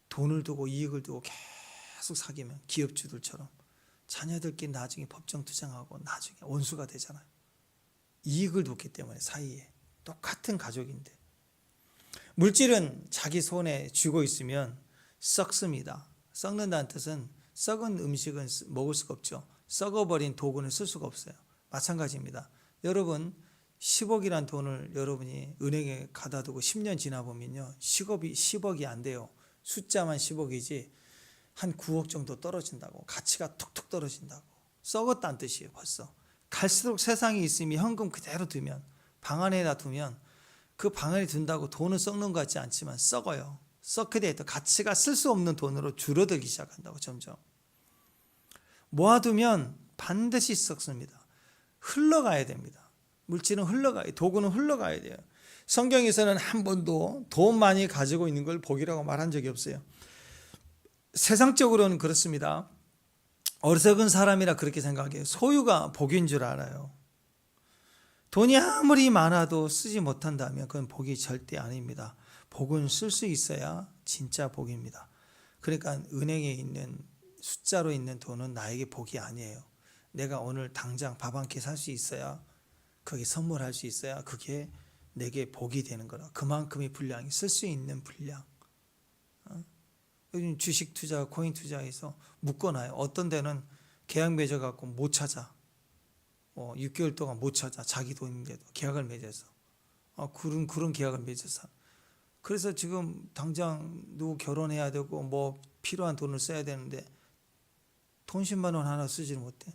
돈을 두고 이익을 두고 계속 사귀면 기업주들처럼 자녀들끼리 나중에 법정 투쟁하고 나중에 원수가 되잖아요. 이익을 뒀기 때문에 사이에. 똑같은 가족인데. 물질은 자기 손에 쥐고 있으면 썩습니다. 썩는다는 뜻은 썩은 음식은 먹을 수가 없죠. 썩어버린 도구는 쓸 수가 없어요. 마찬가지입니다. 여러분 10억이란 돈을 여러분이 은행에 가다 두고 10년 지나 보면요, 10억이 안 돼요. 숫자만 10억이지 한 9억 정도 떨어진다고. 가치가 툭툭 떨어진다고. 썩었다는 뜻이에요. 벌써 갈수록 세상에 있으면 현금 그대로 두면, 방 안에다 두면 그 방 안에 둔다고 돈은 썩는 것 같지 않지만 썩어요. 썩게 돼서 가치가 쓸 수 없는 돈으로 줄어들기 시작한다고. 점점 모아두면 반드시 썩습니다. 흘러가야 됩니다. 물질은 흘러가야, 도구는 흘러가야 돼요. 성경에서는 한 번도 돈 많이 가지고 있는 걸 복이라고 말한 적이 없어요. 세상적으로는 그렇습니다. 어리석은 사람이라 그렇게 생각해요. 소유가 복인 줄 알아요. 돈이 아무리 많아도 쓰지 못한다면 그건 복이 절대 아닙니다. 복은 쓸 수 있어야 진짜 복입니다. 그러니까 은행에 있는 숫자로 있는 돈은 나에게 복이 아니에요. 내가 오늘 당장 밥 한 끼 살 수 있어야, 그게 선물할 수 있어야 그게 내게 복이 되는 거라. 그만큼의 분량이, 쓸 수 있는 분량. 요즘 주식 투자, 코인 투자해서 묶어놔요. 어떤 데는 계약 맺어갖고 못 찾아. 6개월 동안 못 찾아. 자기 돈인데도 계약을 맺어서. 그런 계약을 맺어서. 그래서 지금 당장 누구 결혼해야 되고 뭐 필요한 돈을 써야 되는데 돈 10만 원 하나 쓰지를 못해.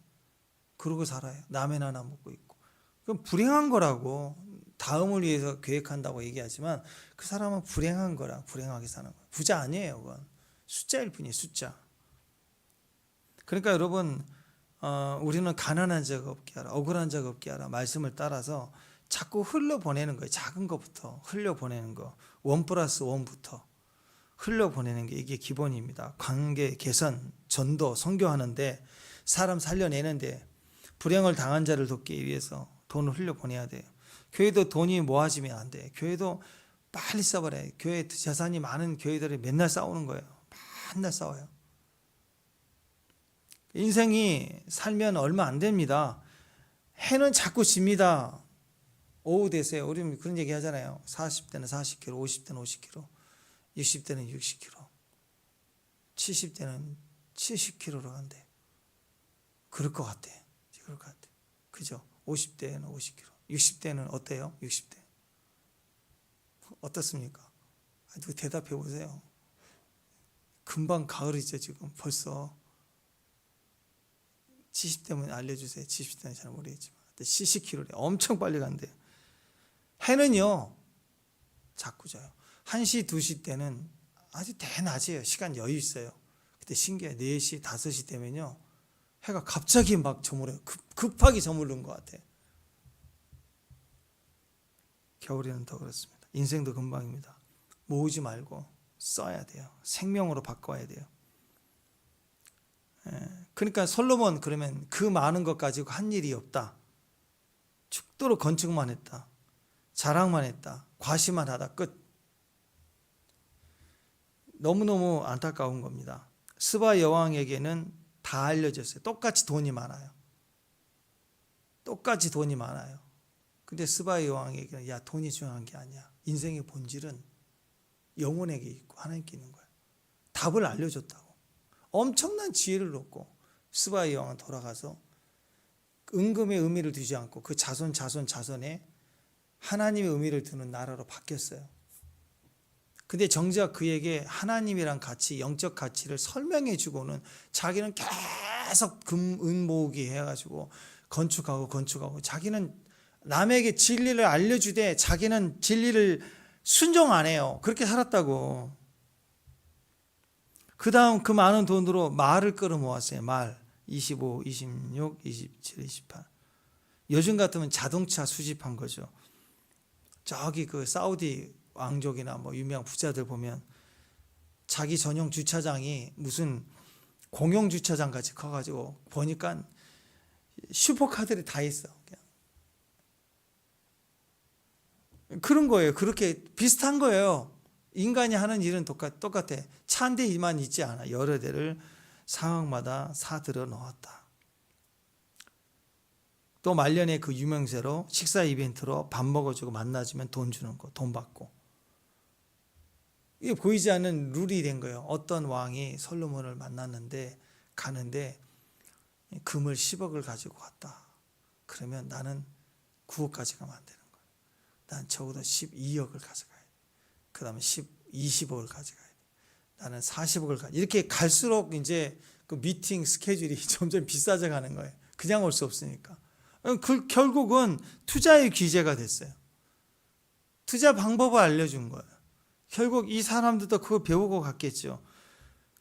그러고 살아요. 라면 하나 먹고 있고. 그럼 불행한 거라고. 다음을 위해서 계획한다고 얘기하지만 그 사람은 불행한 거라. 불행하게 사는 거야. 부자 아니에요. 그건 숫자일 뿐이에요. 숫자. 그러니까 여러분, 우리는 가난한 적 없게 하라, 억울한 적 없게 하라 말씀을 따라서 자꾸 흘려보내는 거예요. 작은 것부터 흘려보내는 거. 1+1부터 흘려보내는 게 이게 기본입니다. 관계 개선, 전도, 선교하는데, 사람 살려내는데 불행을 당한 자를 돕기 위해서 돈을 흘려보내야 돼요. 교회도 돈이 모아지면 안 돼요. 교회도 빨리 써버려요. 교회 재산이 많은 교회들이 맨날 싸우는 거예요. 맨날 싸워요. 인생이 살면 얼마 안 됩니다. 해는 자꾸 집니다. 오후 되세요. 우리 그런 얘기 하잖아요. 40대는 40km, 50대는 50km, 60대는 60km, 70대는 70km로 간대. 그럴 것 같아. 그럴 것 같아. 그죠? 50대는 50km, 60대는 어때요? 60대. 어떻습니까? 대답해 보세요. 금방 가을이죠, 지금 벌써. 70대면 알려주세요. 70대는 잘 모르겠지만 70km래. 엄청 빨리 간대요. 해는요 자꾸 져요. 1시, 2시 때는 아주 대낮이에요. 시간 여유 있어요. 그때 신기해요. 4시, 5시 되면요 해가 갑자기 막 저물어요. 급하게 저무른 것 같아. 겨울에는 더 그렇습니다. 인생도 금방입니다. 모으지 말고 써야 돼요. 생명으로 바꿔야 돼요. 그러니까 솔로몬 그러면 그 많은 것 가지고 한 일이 없다. 죽도록 건축만 했다. 자랑만 했다. 과시만 하다. 끝. 너무너무 안타까운 겁니다. 스바 여왕에게는 다 알려졌어요. 똑같이 돈이 많아요. 똑같이 돈이 많아요. 근데 스바 여왕에게는 야, 돈이 중요한 게 아니야. 인생의 본질은 영혼에게 있고 하나님께 있는 거야. 답을 알려줬다고. 엄청난 지혜를 얻고 스바 여왕은 돌아가서 은금의 의미를 두지 않고 그 자손에 하나님의 의미를 두는 나라로 바뀌었어요. 근데 정작 그에게 하나님이란 가치, 영적 가치를 설명해 주고는 자기는 계속 금, 은 모으기 해가지고 건축하고 자기는 남에게 진리를 알려주되 자기는 진리를 순종 안 해요. 그렇게 살았다고. 그 다음 그 많은 돈으로 말을 끌어 모았어요. 말 25, 26, 27, 28. 요즘 같으면 자동차 수집한 거죠. 저기 그 사우디 왕족이나 뭐 유명한 부자들 보면 자기 전용 주차장이 무슨 공용 주차장 같이 커가지고 보니까 슈퍼카들이 다 있어. 그런 거예요. 그렇게 비슷한 거예요. 인간이 하는 일은 똑같아. 차 한 대만 있지 않아. 여러 대를 상황마다 사들여 놓았다. 또 말년에 그 유명세로 식사 이벤트로 밥 먹어주고 만나주면 돈 주는 거, 돈 받고. 이게 보이지 않는 룰이 된 거예요. 어떤 왕이 솔로몬을 만났는데 가는데 금을 10억을 가지고 갔다. 그러면 나는 9억 가져가면 안 되는 거야. 난 적어도 12억을 가져가야 돼. 그 다음에 20억을 가져가야 돼. 나는 40억을 가져가야 돼. 이렇게 갈수록 이제 그 미팅 스케줄이 점점 비싸져 가는 거예요. 그냥 올 수 없으니까. 결국은 투자의 귀재가 됐어요. 투자 방법을 알려준 거예요. 결국 이 사람들도 그거 배우고 갔겠죠.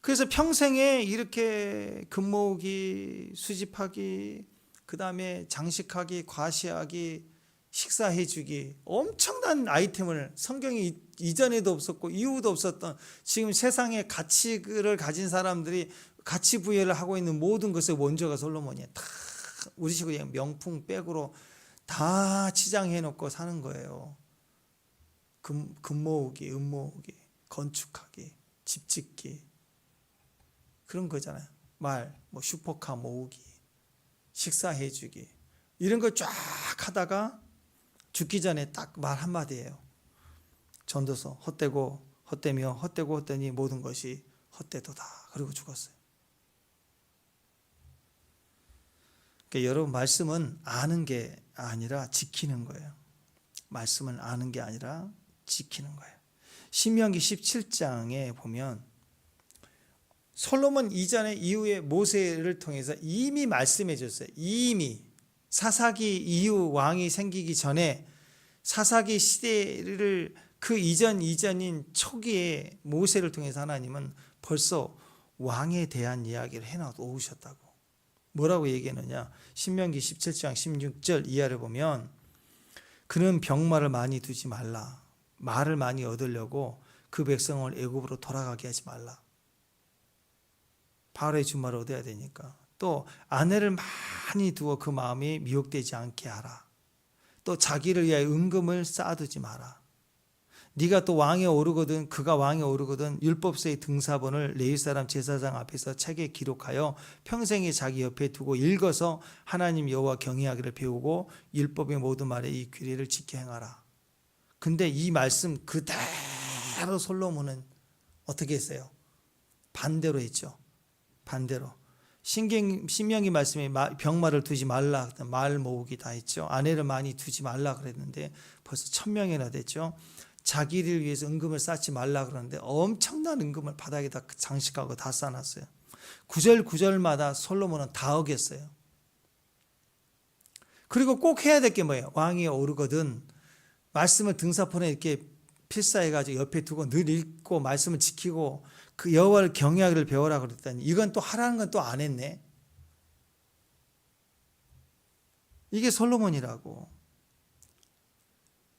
그래서 평생에 이렇게 금 모으기, 수집하기, 그 다음에 장식하기, 과시하기, 식사해주기, 엄청난 아이템을 성경이 이전에도 없었고 이후도 없었던 지금 세상에 가치를 가진 사람들이 가치 부여를 하고 있는 모든 것의 원조가 솔로몬이에요. 다 우리 식으로 명품 백으로 다 치장해 놓고 사는 거예요. 금 모으기, 은 모으기, 건축하기, 집 짓기 그런 거잖아요. 뭐 슈퍼카 모으기, 식사해 주기 이런 걸 쫙 하다가 죽기 전에 딱 말 한마디예요. 전도서 헛되니 모든 것이 헛되도다. 그리고 죽었어요. 그러니까 여러분 말씀은 아는 게 아니라 지키는 거예요. 말씀을 아는 게 아니라 지키는 거예요. 신명기 17장에 보면 솔로몬 이전에 이후에 모세를 통해서 이미 말씀해 줬어요. 이미 사사기 이후 왕이 생기기 전에 사사기 시대를 그 이전인 초기에 모세를 통해서 하나님은 벌써 왕에 대한 이야기를 해놓으셨다고. 뭐라고 얘기했느냐? 신명기 17장 16절 이하를 보면 그는 병마를 많이 두지 말라. 말을 많이 얻으려고 그 백성을 애굽으로 돌아가게 하지 말라. 바로의 준말을 얻어야 되니까. 또 아내를 많이 두어 그 마음이 미혹되지 않게 하라. 또 자기를 위하여 은금을 쌓아두지 마라. 네가 또 왕에 오르거든 그가 왕에 오르거든 율법서의 등사본을 레위 사람 제사장 앞에서 책에 기록하여 평생에 자기 옆에 두고 읽어서 하나님 여호와 경외하기를 배우고 율법의 모든 말에 이 규례를 지켜 행하라. 근데 이 말씀 그대로 솔로몬은 어떻게 했어요? 반대로 했죠. 반대로. 신명기 말씀에 병마를 두지 말라, 말 모으기 다 했죠. 아내를 많이 두지 말라 그랬는데 벌써 1000명이나 됐죠. 자기를 위해서 은금을 쌓지 말라 그러는데 엄청난 은금을 바닥에다 장식하고 다 쌓아놨어요. 구절마다 솔로몬은 다 어겼어요. 그리고 꼭 해야 될 게 뭐예요? 왕이 오르거든 말씀을 등사폰에 이렇게 필사해가지고 옆에 두고 늘 읽고 말씀을 지키고 그 여호와를 경외하기를 배워라 그랬더니 이건 또 하라는 건 또 안 했네. 이게 솔로몬이라고.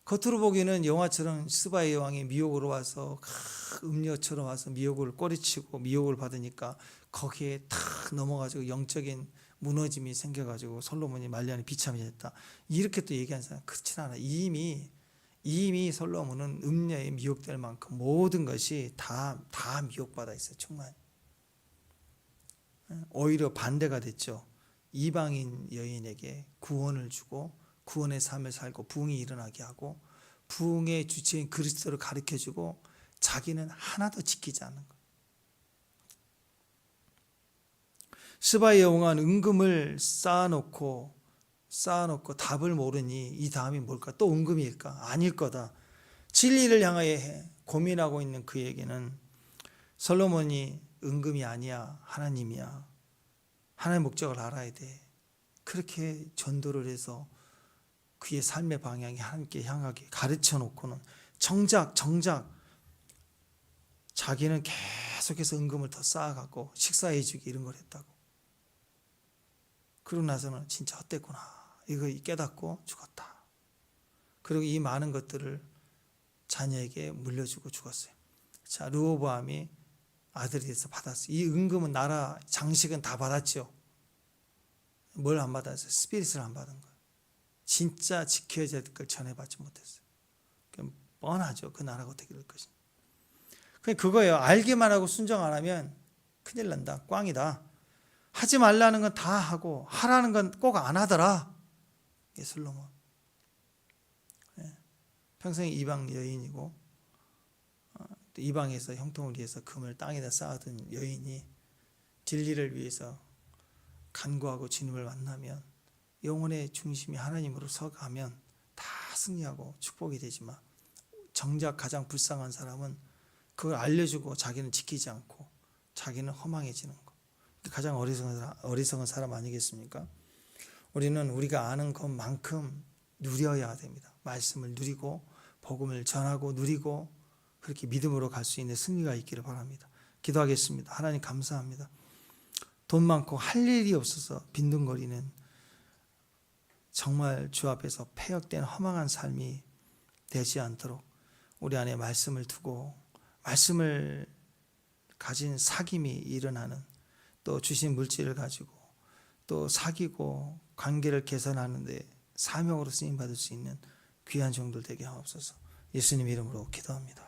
겉으로 보기에는 영화처럼 스바의 여왕이 미혹으로 와서 음녀처럼 와서 미혹을 꼬리치고 미혹을 받으니까 거기에 탁 넘어가지고 영적인 무너짐이 생겨가지고 솔로몬이 말년에 비참이 됐다. 이렇게 또 얘기하는 사람 그렇진 않아. 이미 솔로몬은 음녀에 미혹될 만큼 모든 것이 다 미혹받아 있어요. 충만히. 오히려 반대가 됐죠. 이방인 여인에게 구원을 주고 구원의 삶을 살고 부흥이 일어나게 하고 부흥의 주체인 그리스도를 가르쳐주고 자기는 하나도 지키지 않는 것. 스바의 여왕은 은금을 쌓아놓고 답을 모르니 이 다음이 뭘까? 또 은금일까? 아닐 거다. 진리를 향하여 고민하고 있는 그에게는 솔로몬이 은금이 아니야, 하나님이야. 하나님의 목적을 알아야 돼. 그렇게 전도를 해서 그의 삶의 방향이 하나님께 향하게 가르쳐 놓고는 정작 자기는 계속해서 은금을 더 쌓아가고 식사해 주기 이런 걸 했다고. 그러고 나서는 진짜 헛됐구나. 이거 깨닫고 죽었다. 그리고 이 많은 것들을 자녀에게 물려주고 죽었어요. 자, 르호보암이 아들이 돼서 받았어요. 이 은금은 나라 장식은 다 받았죠. 뭘 안 받았어요? 스피릿을 안 받은 거예요. 진짜 지켜야 될 걸 전해받지 못했어요. 뻔하죠. 그 나라가 어떻게 될 것인지. 그거예요. 알기만 하고 순종 안 하면 큰일 난다. 꽝이다. 하지 말라는 건 다 하고 하라는 건 꼭 안 하더라. 이게 솔로몬. 평생 이방 여인이고 이방에서 형통을 위해서 금을 땅에다 쌓아둔 여인이 진리를 위해서 간구하고 주님을 만나면 영혼의 중심이 하나님으로 서가면 다 승리하고 축복이 되지만 정작 가장 불쌍한 사람은 그걸 알려주고 자기는 지키지 않고 자기는 허망해지는 거. 가장 어리석은 사람 아니겠습니까? 우리는 우리가 아는 것만큼 누려야 됩니다. 말씀을 누리고 복음을 전하고 누리고 그렇게 믿음으로 갈 수 있는 승리가 있기를 바랍니다. 기도하겠습니다. 하나님 감사합니다. 돈 많고 할 일이 없어서 빈둥거리는 정말 주 앞에서 폐역된 허망한 삶이 되지 않도록 우리 안에 말씀을 두고 말씀을 가진 사귐이 일어나는 또 주신 물질을 가지고 또 사귀고 관계를 개선하는 데 사명으로 쓰임받을 수 있는 귀한 종들 되게 하옵소서. 예수님 이름으로 기도합니다.